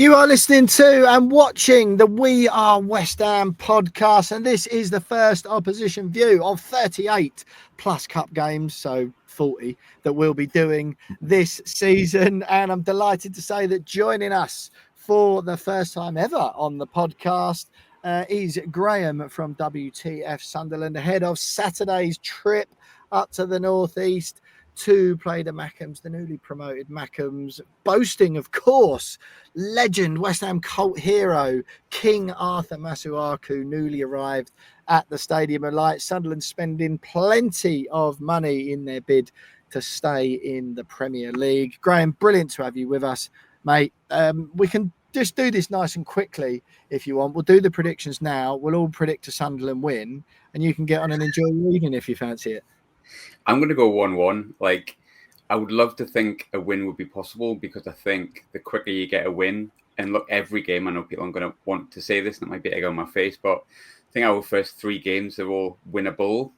You are listening to and watching the We Are West Ham podcast, and this is the first opposition view of 38 plus cup games, so 40 that we'll be doing this season. And I'm delighted to say that joining us for the first time ever on the podcast is Graham from WTF Sunderland, ahead of Saturday's trip up to the northeast to play the Mackems, the newly promoted Mackems, boasting, of course, legend, West Ham cult hero, King Arthur Masuaku, newly arrived at the Stadium of Light. Sunderland spending plenty of money in their bid to stay in the Premier League. Graham, brilliant to have you with us, mate. We can just do this nice and quickly if you want. We'll do the predictions now. We'll all predict a Sunderland win, and you can get on and enjoy your evening if you fancy it. I'm going to go 1-1. Like, I would love to think a win would be possible, because I think the quicker you get a win, and look, every game, I know people are going to want to say this, and it might be egg on my face, but I think our first 3 games are all winnable.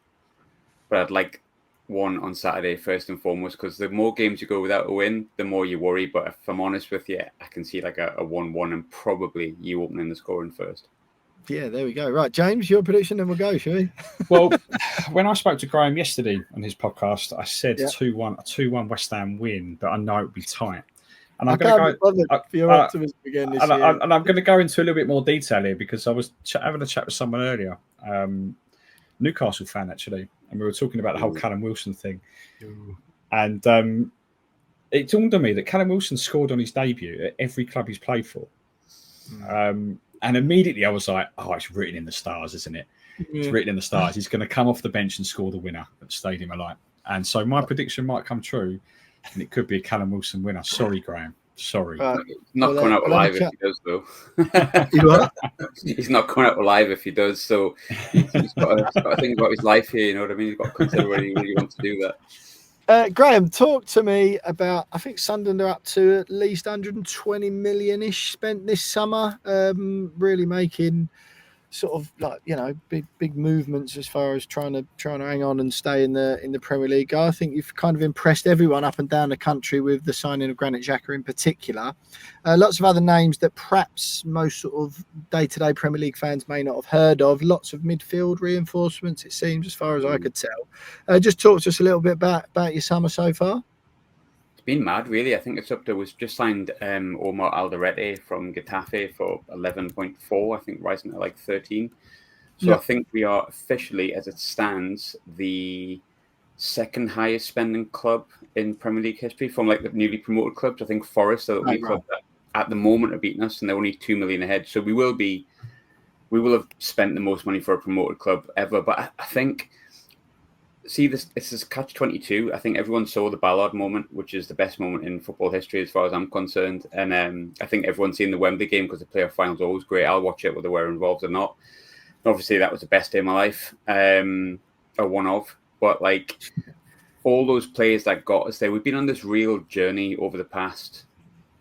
But I'd like one on Saturday first and foremost, because the more games you go without a win, the more you worry. But if I'm honest with you, I can see like a 1-1 and probably you opening the scoring first. Yeah, there we go. Right, James, your prediction, and we'll go, shall we? Well, when I spoke to Graham yesterday on his podcast, I said 2-1, a 2-1 West Ham win, but I know it would be tight. And I'm going to go. I'm going to go into a little bit more detail here, because I was having a chat with someone earlier, Newcastle fan actually, and we were talking about the whole Callum Wilson thing. And it dawned on me that Callum Wilson scored on his debut at every club he's played for. And immediately I was like, oh, it's written in the stars, isn't it? It's written in the stars. He's going to come off the bench and score the winner at the Stadium of Light. And so my prediction might come true, and it could be a Callum Wilson winner. Sorry, Graham. Sorry. Not coming out alive if he does, though. You what? He's not coming out alive if he does. So he's got to think about his life here, you know what I mean? He's got to consider whether he really wants to do that. Graham, talk to me about, I think Sunderland are up to at least 120 million-ish spent this summer, really making sort of like, you know, big movements as far as trying to hang on and stay in the Premier League. I think you've kind of impressed everyone up and down the country with the signing of Granit Xhaka in particular. Lots of other names that perhaps most sort of day-to-day Premier League fans may not have heard of. Lots of midfield reinforcements, it seems, as far as I could tell. Just talk to us a little bit about your summer so far. Been mad, really. I think it's up to, was just signed Omar Alderete from Getafe for 11.4, I think rising to like 13. So I think we are officially, as it stands, the second highest spending club in Premier League history from like the newly promoted clubs. I think Forest are the only club that at the moment are beating us, and they're only 2 million ahead. So we will have spent the most money for a promoted club ever. But I think, see, this is catch-22. I think everyone saw the Ballard moment, which is the best moment in football history as far as I'm concerned. And I think everyone's seen the Wembley game, because the playoff final is always great. I'll watch it whether we're involved or not. Obviously, that was the best day of my life, or one of. But like all those players that got us there, we've been on this real journey over the past,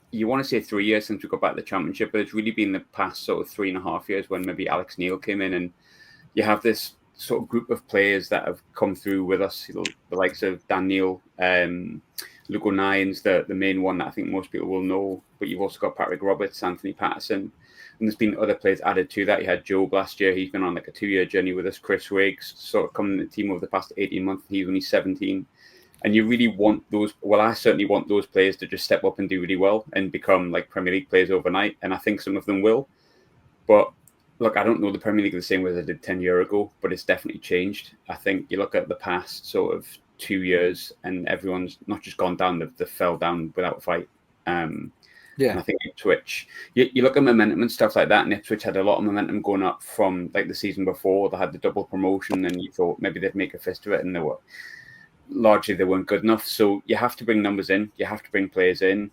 you want to say 3 years since we got back to the Championship, but it's really been the past sort of 3.5 years when maybe Alex Neil came in, and you have this sort of group of players that have come through with us, you know, the likes of Daniel, Lugo Nines, the main one that I think most people will know, but you've also got Patrick Roberts, Anthony Patterson, and there's been other players added to that. You had Job last year, he's been on like a 2-year journey with us. Chris Riggs sort of coming to the team over the past 18 months, he's only 17. And you really want those, well, I certainly want those players to just step up and do really well and become like Premier League players overnight, and I think some of them will. But look, I don't know the Premier League the same way as I did 10 years ago, but it's definitely changed. I think you look at the past sort of 2 years, and everyone's not just gone down, they fell down without a fight. And I think Ipswich, you look at momentum and stuff like that, and Ipswich had a lot of momentum going up from like the season before. They had the double promotion, and you thought maybe they'd make a fist of it, and they weren't good enough. So you have to bring numbers in, you have to bring players in.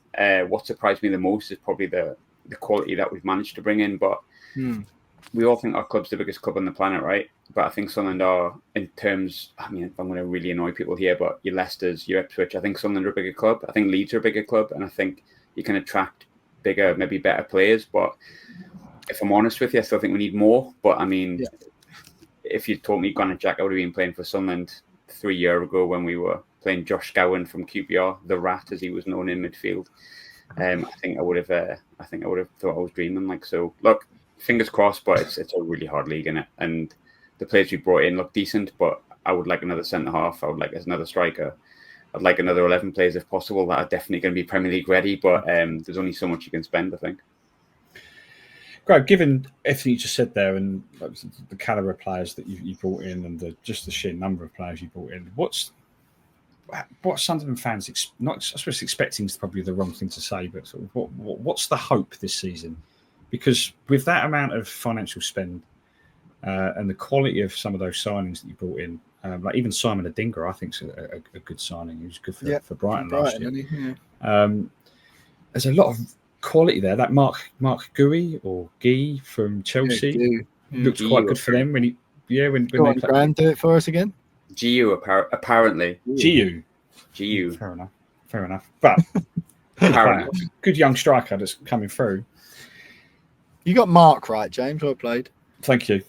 What surprised me the most is probably the quality that we've managed to bring in, but we all think our club's the biggest club on the planet, right? But I think Sunderland are, in terms, I mean, I'm going to really annoy people here, but your Leicesters, your Ipswich, I think Sunderland are a bigger club. I think Leeds are a bigger club, and I think you can attract bigger, maybe better players. But if I'm honest with you, I still think we need more. But I mean, if you told me Granit Xhaka would have been playing for Sunderland 3 years ago when we were playing Josh Gowan from QPR, the Rat as he was known in midfield, I think I would have thought I was dreaming. Like, so look, fingers crossed, but it's a really hard league, innit? And the players we brought in look decent, but I would like another centre half. I would like another striker. I'd like another 11 players if possible that are definitely going to be Premier League ready, but there's only so much you can spend, I think. Great. Given everything you just said there and the calibre of players that you brought in and just the sheer number of players you brought in, what Sunderland fans not I suppose expecting is probably the wrong thing to say, but sort of what's the hope this season? Because with that amount of financial spend and the quality of some of those signings that you brought in, like even Simon Adingra, I think is a good signing. He was good for Brighton last year. There's a lot of quality there. That Mark Guy or Guy from Chelsea looked quite good for them when he when Go on, Graham, do it for us again. GU apparently. GU. Fair enough. But good young striker that's coming through. You got Mark right, James. Well played. Thank you.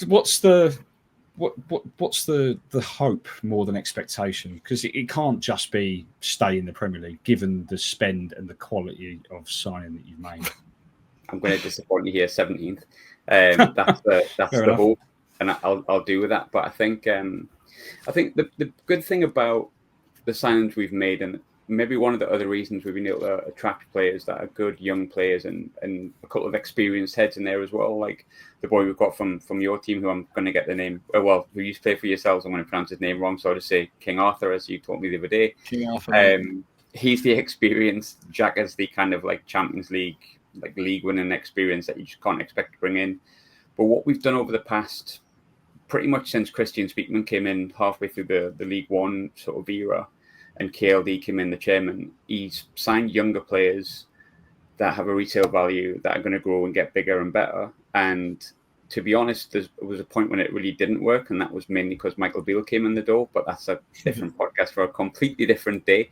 What's the hope more than expectation? Because it can't just be stay in the Premier League, given the spend and the quality of signing that you've made. I'm going to disappoint you here, 17th. That's the hope, and I'll do with that. But I think the good thing about the signings we've made, and maybe one of the other reasons we've been able to attract players that are good young players and a couple of experienced heads in there as well, like the boy we've got from your team, who I'm going to get the name, who used to play for yourselves. I'm going to pronounce his name wrong, so I'll just say King Arthur, as you taught me the other day. King Arthur. He's the experienced. Jack is the kind of like Champions League, like league winning experience that you just can't expect to bring in. But what we've done over the past, pretty much since Christian Speakman came in halfway through the League One sort of era, and KLD came in, the chairman, he's signed younger players that have a resale value that are going to grow and get bigger and better. And to be honest, there was a point when it really didn't work, and that was mainly because Michael Beale came in the door, but that's a different podcast for a completely different day.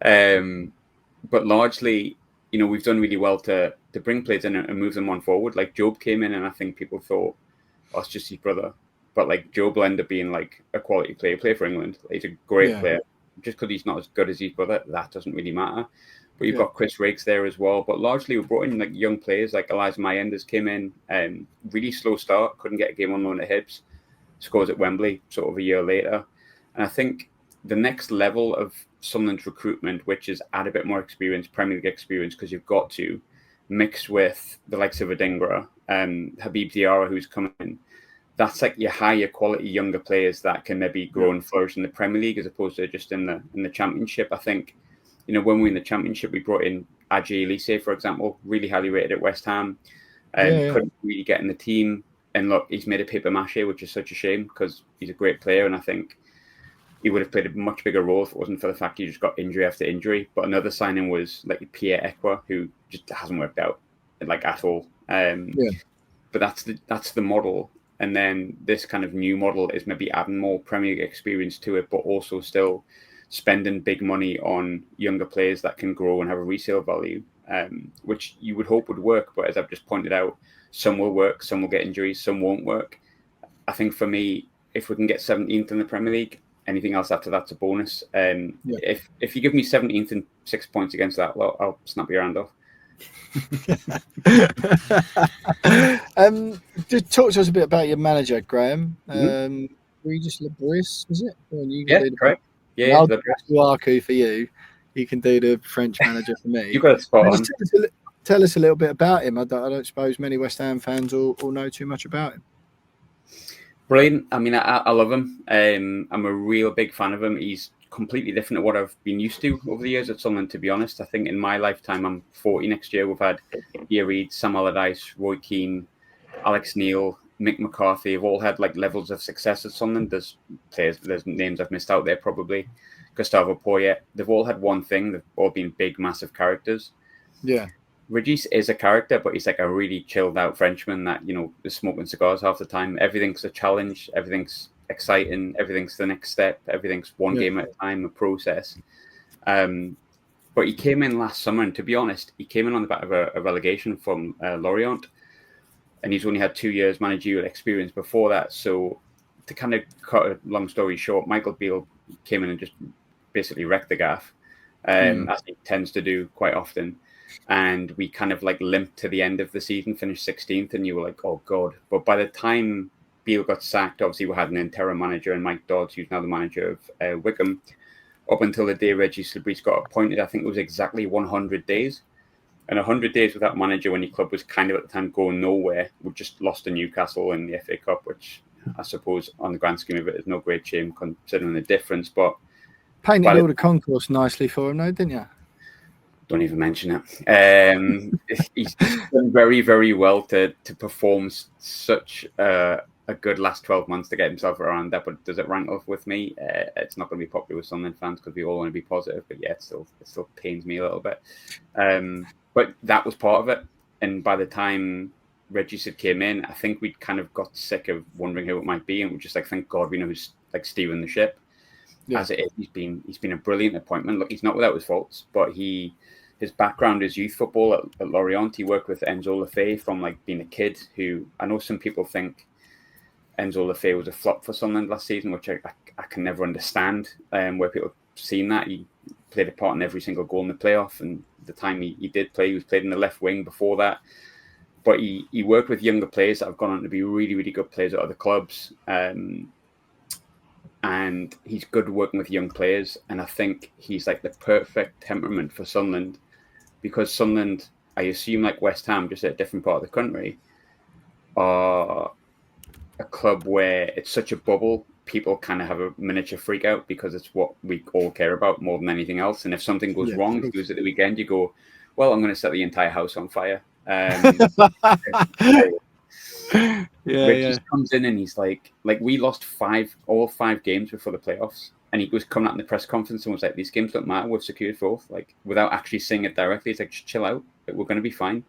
But largely, we've done really well to bring players in and move them on forward. Like Job came in, and I think people thought, oh, it's just his brother. But like Job will end up being like a quality player for England. He's a great player. Just because he's not as good as his brother, that doesn't really matter. But you've got Chris Riggs there as well. But largely, we brought in like young players, like Elijah Mayenders came in, really slow start, couldn't get a game on loan at Hibs, scores at Wembley sort of a year later. And I think the next level of Sunderland's recruitment, which is add a bit more experience, Premier League experience, because you've got to mix with the likes of Adingra, Habib Diarra, who's coming in. That's like your higher quality younger players that can maybe grow and flourish in the Premier League as opposed to just in the Championship. I think, when we were in the Championship, we brought in Adji Elise, for example, really highly rated at West Ham, couldn't really get in the team. And look, he's made a paper mache, which is such a shame because he's a great player, and I think he would have played a much bigger role if it wasn't for the fact he just got injury after injury. But another signing was like Pierre Ekwa, who just hasn't worked out like at all. But that's the model. And then this kind of new model is maybe adding more Premier League experience to it, but also still spending big money on younger players that can grow and have a resale value, which you would hope would work. But as I've just pointed out, some will work, some will get injuries, some won't work. I think for me, if we can get 17th in the Premier League, anything else after that's a bonus. If you give me 17th and 6 points against that, well, I'll snap your hand off. Just talk to us a bit about your manager, Graham. Regis Le Bris, was it? Correct. Yeah, I'll do Lukaku for you. You can do the French manager for me. You've got a spot on. Tell us a little bit about him. I don't suppose many West Ham fans all know too much about him. Brilliant. I mean, I love him. I'm a real big fan of him. He's completely different to what I've been used to over the years at Sunderland, to be honest. I think in my lifetime, I'm 40 next year. We've had Ian Reid, Sam Allardyce, Roy Keane, Alex Neil, Mick McCarthy have all had like levels of success at Sunderland. There's names I've missed out there probably. Gustavo Poyet. They've all had one thing. They've all been big, massive characters. Yeah. Regis is a character, but he's like a really chilled out Frenchman that, is smoking cigars half the time. Everything's a challenge. Everything's exciting. Everything's the next step. Everything's one game at a time, a process. But he came in last summer, and to be honest, he came in on the back of a relegation from Lorient, and he's only had 2 years managerial experience before that. So to kind of cut a long story short, Michael Beale came in and just basically wrecked the gaff. as he tends to do quite often. And we kind of like limped to the end of the season, finished 16th, and you were like, oh God. But by the time Beale got sacked, obviously we had an interim manager and Mike Dodds, who's now the manager of Wickham. Up until the day Regis Le Bris got appointed, I think it was exactly 100 days. And 100 days without manager when your club was kind of at the time going nowhere. We just lost to Newcastle in the FA Cup, which I suppose on the grand scheme of it is no great shame considering the difference. But painted all the concourse nicely for him, though, didn't you? Don't even mention it. He's done very, very well to perform such a good last 12 months to get himself around that. But does it rankle with me? It's not going to be popular with Sunderland fans because we all want to be positive. But yeah, it still pains me a little bit. But that was part of it. And by the time Regis had came in, I think we'd kind of got sick of wondering who it might be, and we're just like, thank God we know who's like steering the ship. Yeah. As it is, he's been a brilliant appointment. Look, he's not without his faults, but his background is youth football at Lorient. He worked with Enzo Lefebvre from like being a kid. Who I know some people think Enzo Lefebvre was a flop for Sunderland last season, which I can never understand. Where people have seen that he played a part in every single goal in the playoff, and the time he did play, he was played in the left wing before that. But he worked with younger players that have gone on to be really, really good players at other clubs. And he's good working with young players. And I think he's like the perfect temperament for Sunderland, because Sunderland, I assume like West Ham, just at a different part of the country, are a club where it's such a bubble. People kind of have a miniature freak out because it's what we all care about more than anything else. And if something goes wrong, if you lose at the weekend, you go, well, I'm going to set the entire house on fire. Just comes in and he's like we lost all five games before the playoffs, and he was coming out in the press conference and was like, these games don't matter, we've secured fourth, like without actually saying it directly. He's like, just chill out, we're going to be fine.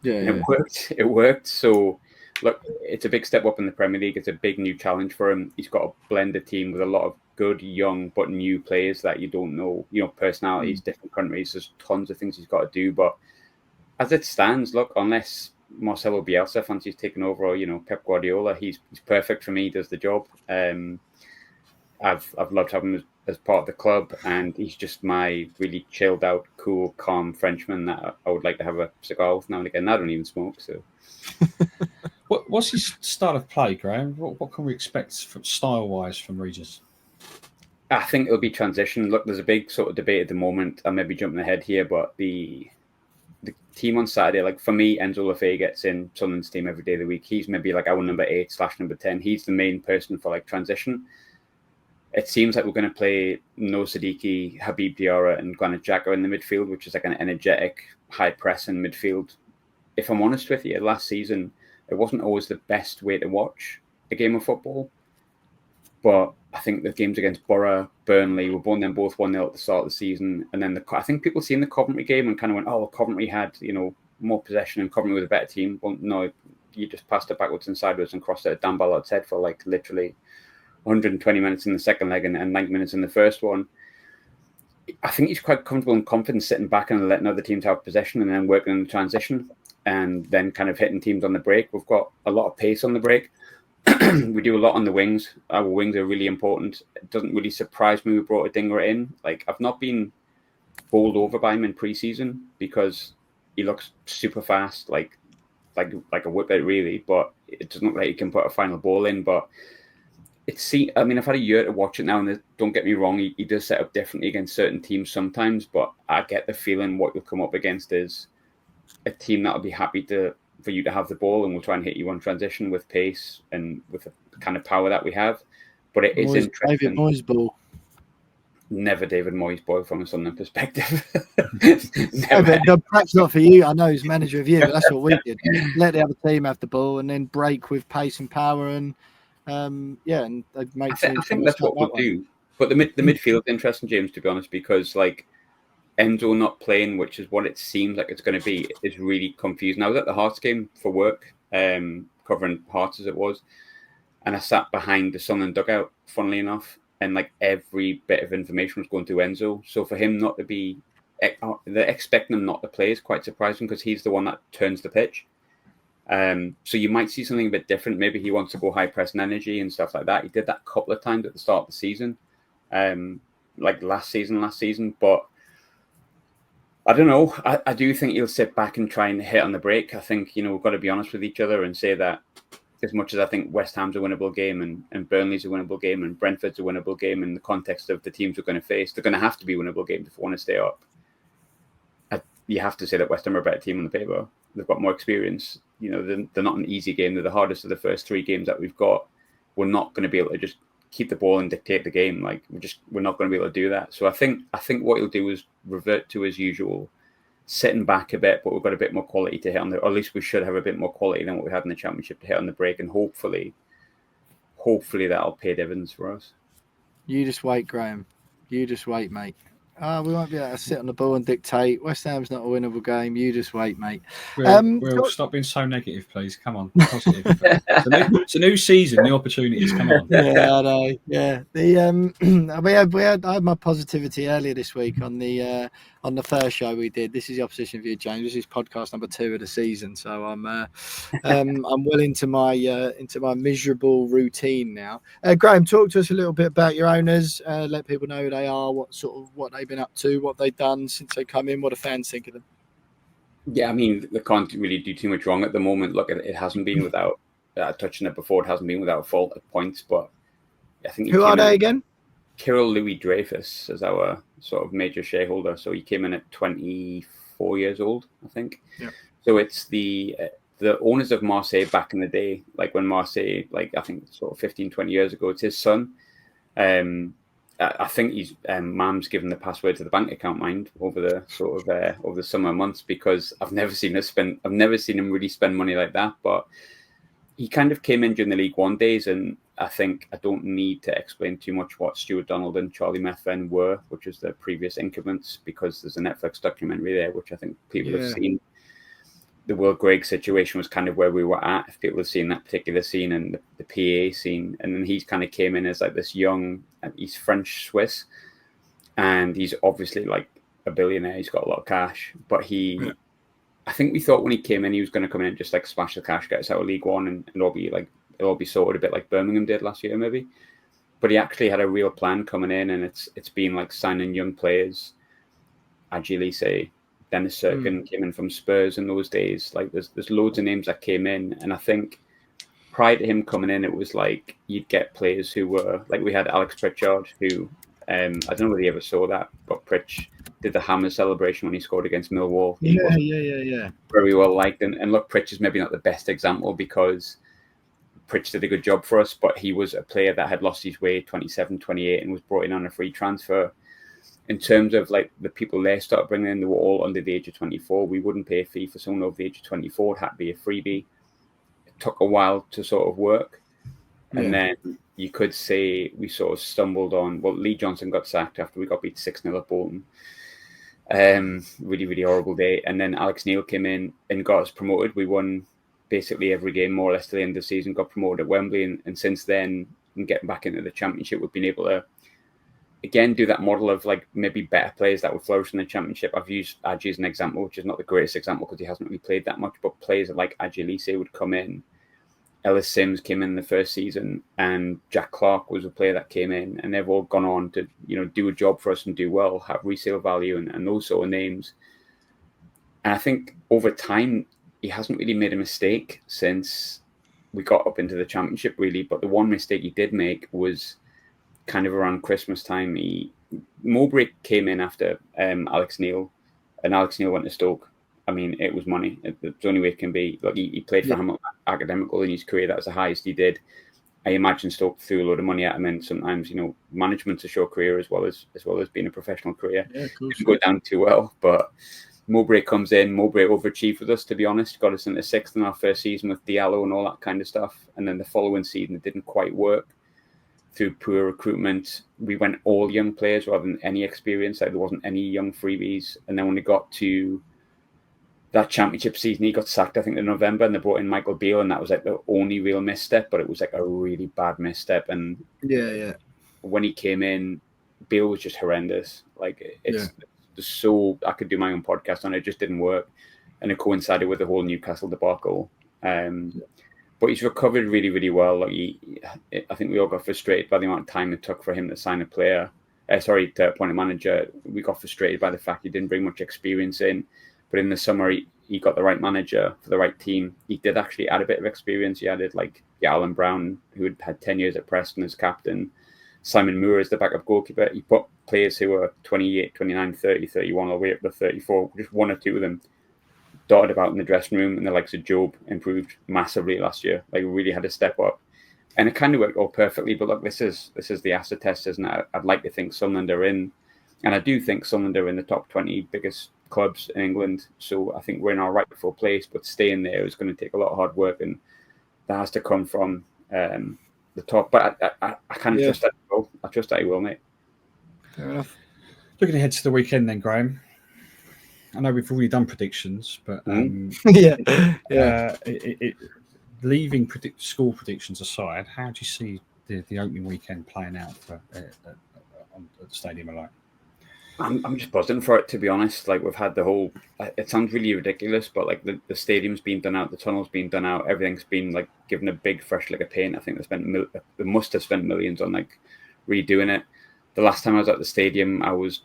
It worked. So look, it's a big step up in the Premier League. It's a big new challenge for him. He's got a blended team with a lot of good young but new players that you don't know, personalities, different countries. There's tons of things he's got to do, but as it stands, look, unless Marcelo Bielsa fancies taking over, or Pep Guardiola, he's perfect for me. He does the job. I've loved having him as part of the club, and he's just my really chilled out, cool, calm Frenchman that I would like to have a cigar with now and again. I don't even smoke, so. What's his style of play, Graham? What can we expect from style-wise from Regis? I think it'll be transition. Look, there's a big sort of debate at the moment. I may be jumping ahead here, but the team on Saturday, like for me, Enzo Lefebvre gets in Sunderland's team every day of the week. He's maybe like our number 8/number 10. He's the main person for like transition. It seems like we're going to play No Siddiqui, Habib Diarra, and Granit Xhaka in the midfield, which is like an energetic, high pressing midfield. If I'm honest with you, last season it wasn't always the best way to watch a game of football. But I think the games against Borough, Burnley, were both 1-0 at the start of the season. And then I think people seen the Coventry game and kind of went, oh, Coventry had, more possession and Coventry was a better team. Well, no, you just passed it backwards and sideways and crossed it at Dan Ballard's head for like literally 120 minutes in the second leg and 90 minutes in the first one. I think he's quite comfortable and confident sitting back and letting other teams have possession and then working in the transition and then kind of hitting teams on the break. We've got a lot of pace on the break. We do a lot on the wings. Our wings are really important. It doesn't really surprise me we brought a Dinger in. Like, I've not been bowled over by him in pre-season because he looks super fast, like a whippet really, but it doesn't look like he can put a final ball in. But I've had a year to watch it now, and don't get me wrong, he does set up differently against certain teams sometimes, but I get the feeling what you'll come up against is a team that'll be happy for you to have the ball, and we'll try and hit you on transition with pace and with the kind of power that we have. But it is interesting. David Moyes ball. Never David Moyes ball from a Sunderland perspective. Perhaps not for you. I know he's manager of you, but that's what we did. Let the other team have the ball and then break with pace and power and and make. I think that's what we'll do. But the midfield is interesting, James, to be honest, because like Enzo not playing, which is what it seems like it's going to be, is really confusing. I was at the Hearts game for work, covering Hearts as it was, and I sat behind the Sunderland dugout, funnily enough, and like every bit of information was going to Enzo. So for him not to be, they're expecting him not to play is quite surprising because he's the one that turns the pitch. So you might see something a bit different. Maybe he wants to go high press and energy and stuff like that. He did that a couple of times at the start of the season, like last season, but I don't know. I do think he'll sit back and try and hit on the break. I think, we've got to be honest with each other and say that as much as I think West Ham's a winnable game and Burnley's a winnable game and Brentford's a winnable game in the context of the teams we're going to face, they're going to have to be winnable games if we want to stay up. You have to say that West Ham are a better team on the paper. They've got more experience. They're not an easy game. They're the hardest of the first 3 games that we've got. We're not going to be able to just keep the ball and dictate the game. Like we're not going to be able to do that. So I think what he'll do is revert to his usual, sitting back a bit, but we've got a bit more quality to hit on or at least we should have a bit more quality than what we had in the Championship to hit on the break, and hopefully that'll pay dividends for us. You just wait, Graham. You just wait, mate. We won't be able to sit on the ball and dictate. West Ham's not a winnable game. You just wait, mate. We'll stop being so negative, please. Come on, positive. It's a new season, new opportunities. Come on. Yeah, I know. Yeah, I had my positivity earlier this week on the first show we did. This is the Opposition View, James. This is podcast number 2 of the season. So I'm well into my miserable routine now. Graham, talk to us a little bit about your owners. Let people know who they are, what they've been up to, what they've done since they come in, what the fans think of them. Yeah, I mean, they can't really do too much wrong at the moment. Look, it hasn't been without touching it before. It hasn't been without fault at points, but I think who are they again? Kirill Louis Dreyfus is our sort of major shareholder. So he came in at 24 years old, I think. Yeah. So it's the owners of Marseille back in the day, like when Marseille, like I think sort of 15, 20 years ago, it's his son. I think he's Mam's given the password to the bank account, mind, over the sort of over the summer months, because I've never seen him really spend money like that. But he kind of came in during the League One days, and I think I don't need to explain too much what Stuart Donald and Charlie Methven were, which was the previous incumbents, because there's a Netflix documentary there, which I think people have seen. The Will Grigg situation was kind of where we were at, if people have seen that particular scene, and the PA scene. And then he's kind of came in as like this young, he's French-Swiss, and he's obviously like a billionaire. He's got a lot of cash, but I think we thought when he came in, he was going to come in and just like splash the cash, get us out of League One, and it'll all be sorted a bit like Birmingham did last year, maybe. But he actually had a real plan coming in, and it's been like signing young players. Agilise, Dennis Serkin came in from Spurs in those days. Like there's loads of names that came in, and I think prior to him coming in, it was like you'd get players who were like, we had Alex Pritchard, who I don't know whether you ever saw that, but Pritch did the hammer celebration when he scored against Millwall. Yeah. Very well liked, and look, Pritch is maybe not the best example because Pritch did a good job for us, but he was a player that had lost his way 27, 28 and was brought in on a free transfer. In terms of like the people they started bringing in, they were all under the age of 24. We wouldn't pay a fee for someone over the age of 24. It had to be a freebie. It took a while to sort of work. And then you could say we sort of stumbled on, well, Lee Johnson got sacked after we got beat 6-0 at Bolton. Really, really horrible day. And then Alex Neil came in and got us promoted. We won basically every game more or less to the end of the season, got promoted at Wembley. And since then, and getting back into the Championship, we've been able to again do that model of like maybe better players that would flourish in the Championship. I've used Agi as an example, which is not the greatest example because he hasn't really played that much, but players like Agilise would come in. Ellis Sims came in the first season, and Jack Clark was a player that came in, and they've all gone on to, do a job for us and do well, have resale value and those sort of names. And I think over time, he hasn't really made a mistake since we got up into the Championship, really. But the one mistake he did make was kind of around Christmas time. Mowbray came in after Alex Neil, and Alex Neil went to Stoke. I mean, it was money. It's the only way it can be. Like he played for Hamilton Academical in his career. That was the highest he did. I imagine Stoke threw a load of money at him, and sometimes, management's a short career as well as being a professional career. Yeah, of course. Didn't go down too well, but Mowbray comes in. Mowbray overachieved with us, to be honest. Got us into 6th in our first season with Diallo and all that kind of stuff. And then the following season, it didn't quite work. Through poor recruitment, we went all young players rather than any experience. Like there wasn't any young freebies. And then when we got to that Championship season, he got sacked, I think, in November, and they brought in Michael Beale, and that was like the only real misstep, but it was like a really bad misstep. And when he came in, Beale was just horrendous. Like I could do my own podcast on it. It just didn't work, and it coincided with the whole Newcastle debacle. But he's recovered really, really well. Like I think we all got frustrated by the amount of time it took for him to sign a player, to appoint a manager. We got frustrated by the fact he didn't bring much experience in. But in the summer, he got the right manager for the right team. He did actually add a bit of experience. He added like Alan Brown, who had 10 years at Preston as captain, Simon Moore as the backup goalkeeper. He put players who were 28, 29, 30, 31, all the way up to 34, just one or two of them, dotted about in the dressing room, and the likes of Job improved massively last year. Like, really had to step up. And it kind of worked all perfectly. But look, this is the acid test, isn't it? I'd like to think Sunderland are in, and I do think Sunderland are in the top 20 biggest clubs in England. So I think we're in our rightful place, but staying there is going to take a lot of hard work, and that has to come from the top. But I kind of trust that he will. I trust that he will, mate. Fair enough. Looking ahead to the weekend then, Graham. I know we've already done predictions, but leaving score predictions aside, how do you see the opening weekend playing out for at the Stadium of Light? I'm just buzzing for it, to be honest. Like, we've had the whole, it sounds really ridiculous, but like the stadium's been done out, the tunnel's been done out, everything's been like given a big fresh lick of paint. I think they must have spent millions on like redoing it. The last time I was at the stadium, I was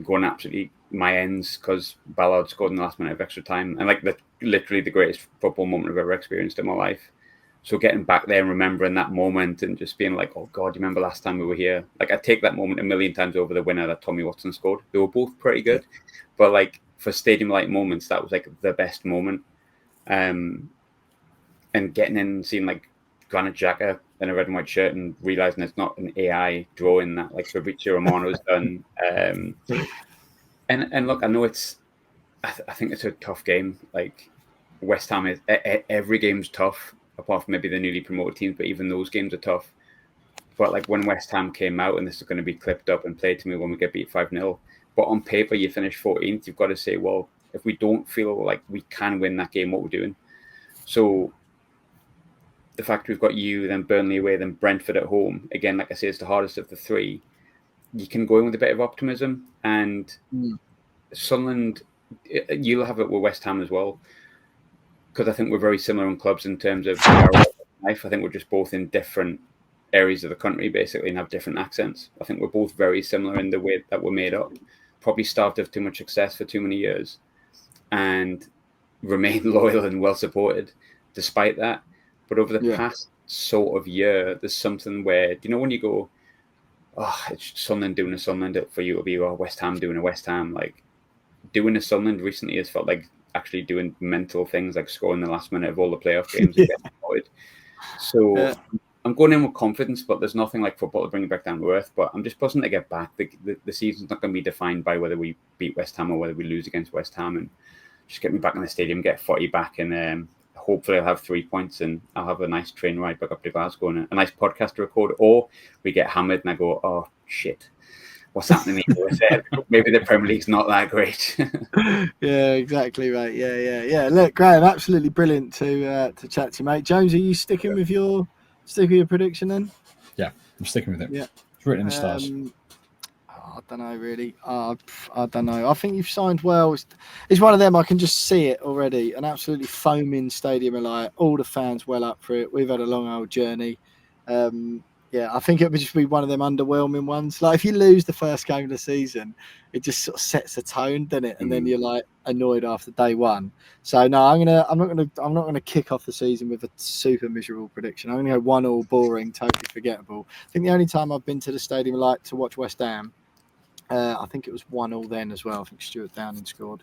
going absolutely my ends because Ballard scored in the last minute of extra time, and like literally the greatest football moment I've ever experienced in my life. So getting back there and remembering that moment and just being like, oh God, you remember last time we were here? Like, I take that moment a million times over the winner that Tommy Watson scored. They were both pretty good, but like for stadium-like moments, that was like the best moment. And getting in and seeing like Granit Xhaka in a red and white shirt and realizing it's not an AI drawing that like Fabrizio Romano's done. And look, I know I think it's a tough game. Like, West Ham is every game's tough, apart from maybe the newly promoted teams, but even those games are tough. But like when West Ham came out, and this is going to be clipped up and played to me when we get beat 5-0, but on paper you finish 14th, you've got to say, well, if we don't feel like we can win that game, what we're doing. So the fact we've got you, then Burnley away, then Brentford at home, again, like I say, it's the hardest of the three. You can go in with a bit of optimism, and Sunderland, you'll have it with West Ham as well, because I think we're very similar in clubs in terms of our life. I think we're just both in different areas of the country, basically, and have different accents. I think we're both very similar in the way that we're made up. Probably starved of too much success for too many years, and remain loyal and well supported despite that. But over the past sort of year, there's something where, you know, when you go, oh, it's Sunderland doing a Sunderland for you, it'll be West Ham doing a West Ham. Like, doing a Sunderland recently has felt like actually doing mental things, like scoring the last minute of all the playoff games and getting avoided. So I'm going in with confidence, but there's nothing like football to bring it back down to earth. But I'm just buzzing to get back. The season's not going to be defined by whether we beat West Ham or whether we lose against West Ham. And just get me back in the stadium, get 40 back, and hopefully I'll have 3 points and I'll have a nice train ride back up to Glasgow and a nice podcast to record. Or we get hammered and I go, oh, shit. What's happening here? Maybe the Premier League's not that great. Yeah, exactly right. Yeah. Look, Graham, absolutely brilliant to chat to you, mate. James, are you sticking with your prediction then? Yeah, I'm sticking with it. Yeah, it's written in the stars. I don't know, really. I don't know. I think you've signed well. It's one of them. I can just see it already. An absolutely foaming stadium, like all the fans well up for it. We've had a long old journey. Yeah, I think it would just be one of them underwhelming ones. Like, if you lose the first game of the season, it just sort of sets a tone, doesn't it? And then you're like annoyed after day one. So no, I'm not gonna kick off the season with a super miserable prediction. I'm gonna go 1-1 boring, totally forgettable. I think the only time I've been to the stadium like to watch West Ham, I think it was 1-1 then as well. I think Stuart Downing scored.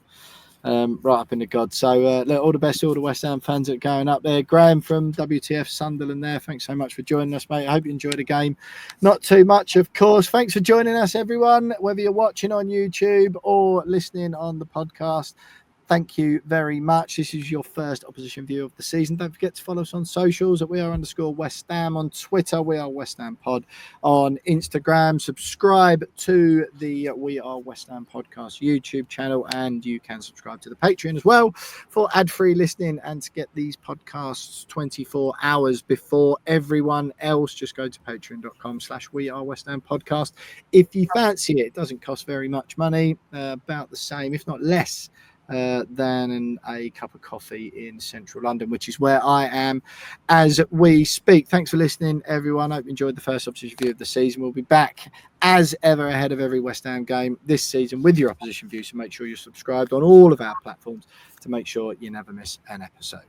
Right up in the God. So look, all the best to all the West Ham fans that are going up there. Graham from WTF Sunderland there. Thanks so much for joining us, mate. I hope you enjoyed the game. Not too much, of course. Thanks for joining us, everyone, whether you're watching on YouTube or listening on the podcast. Thank you very much. This is your first opposition view of the season. Don't forget to follow us on socials at @we_are_West Ham on Twitter. We are West Ham Pod on Instagram. Subscribe to the We Are West Ham Podcast YouTube channel, and you can subscribe to the Patreon as well for ad-free listening and to get these podcasts 24 hours before everyone else. Just go to patreon.com/We Are West Ham Podcast if you fancy it. It doesn't cost very much money, about the same, if not less, than a cup of coffee in central London, which is where I am as we speak. Thanks for listening, everyone. I hope you enjoyed the first opposition view of the season. We'll be back as ever ahead of every West Ham game this season with your opposition view, so make sure you're subscribed on all of our platforms to make sure you never miss an episode.